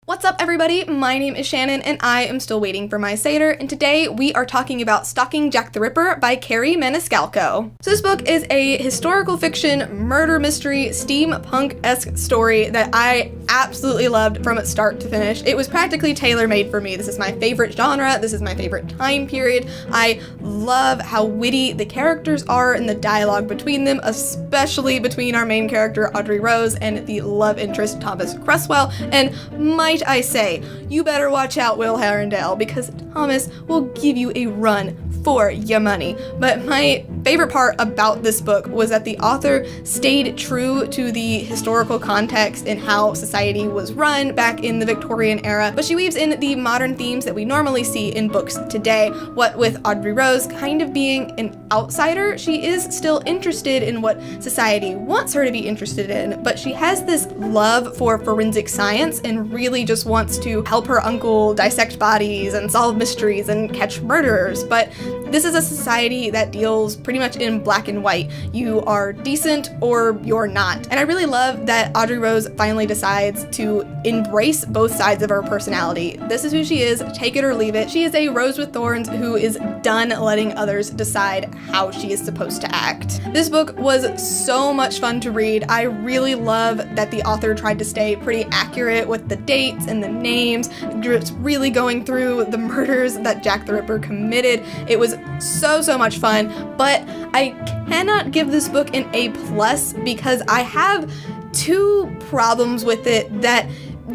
What's up, everybody? My name is Shannon, and I am still waiting for my satyr, and today we are talking about Stalking Jack the Ripper by Carrie Maniscalco. So this book is a historical fiction, murder mystery, steampunk-esque story that I absolutely loved from start to finish. It was practically tailor-made for me. This is my favorite genre. This is my favorite time period. I love how witty the characters are and the dialogue between them, especially between our main character, Audrey Rose, and the love interest, Thomas Cresswell, and might I say, you better watch out, Will Herondale, because Thomas will give you a run for your money. But my favorite part about this book was that the author stayed true to the historical context and how society was run back in the Victorian era, but she weaves in the modern themes that we normally see in books today. What with Audrey Rose kind of being an outsider, she is still interested in what society wants her to be interested in, but she has this love for forensic science and really just wants to help her uncle dissect bodies and solve mysteries and catch murderers. But this is a society that deals pretty much in black and white. You are decent or you're not. And I really love that Audrey Rose finally decides to embrace both sides of her personality. This is who she is, take it or leave it. She is a rose with thorns who is done letting others decide how she is supposed to act. This book was so much fun to read. I really love that the author tried to stay pretty accurate with the dates and the names, just really going through the murders that Jack the Ripper committed. It was so much fun, but I cannot give this book an A+ because I have two problems with it that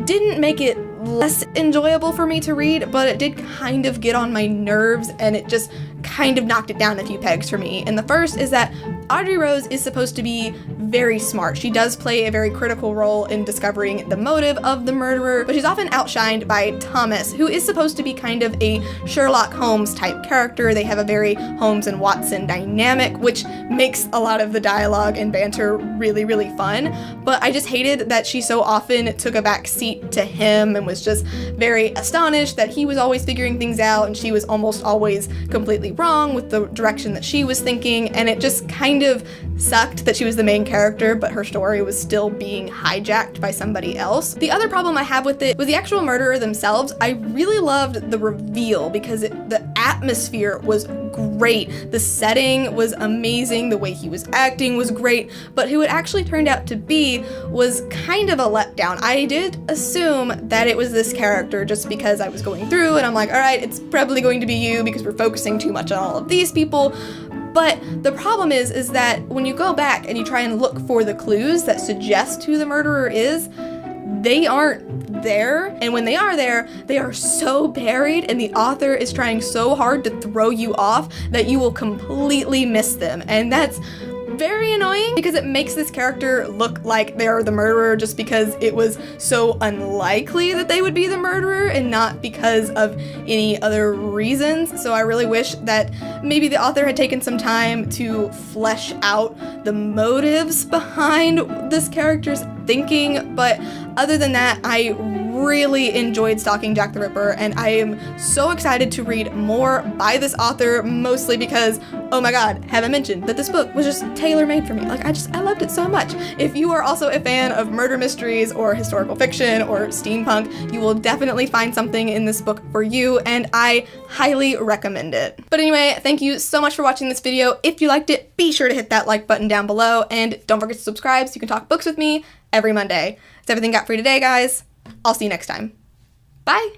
didn't make it less enjoyable for me to read, but it did kind of get on my nerves and it just kind of knocked it down a few pegs for me. And the first is that Audrey Rose is supposed to be very smart. She does play a very critical role in discovering the motive of the murderer, but she's often outshined by Thomas, who is supposed to be kind of a Sherlock Holmes type character. They have a very Holmes and Watson dynamic, which makes a lot of the dialogue and banter really fun. But I just hated that she so often took a back seat to him and was just very astonished that he was always figuring things out and she was almost always completely wrong with the direction that she was thinking, and it just kind of sucked that she was the main character, but her story was still being hijacked by somebody else. The other problem I have with it was the actual murderer themselves. I really loved the reveal because the atmosphere was great. The setting was amazing. The way he was acting was great, but who it actually turned out to be was kind of a letdown. I did assume that it was this character just because I was going through and I'm like, all right, it's probably going to be you because we're focusing too much on all of these people. But the problem is that when you go back and you try and look for the clues that suggest who the murderer is, they aren't there. And when they are there, they are so buried and the author is trying so hard to throw you off that you will completely miss them. And that's very annoying because it makes this character look like they're the murderer just because it was so unlikely that they would be the murderer and not because of any other reasons. So I really wish that maybe the author had taken some time to flesh out the motives behind this character's thinking. But other than that, I really enjoyed Stalking Jack the Ripper, and I am so excited to read more by this author, mostly because, oh my god, have I mentioned that this book was just tailor-made for me. Like, I loved it so much. If you are also a fan of murder mysteries or historical fiction or steampunk, you will definitely find something in this book for you, and I highly recommend it. But anyway, thank you so much for watching this video. If you liked it, be sure to hit that like button down below, and don't forget to subscribe so you can talk books with me every Monday. That's everything I got for you today, guys. I'll see you next time. Bye!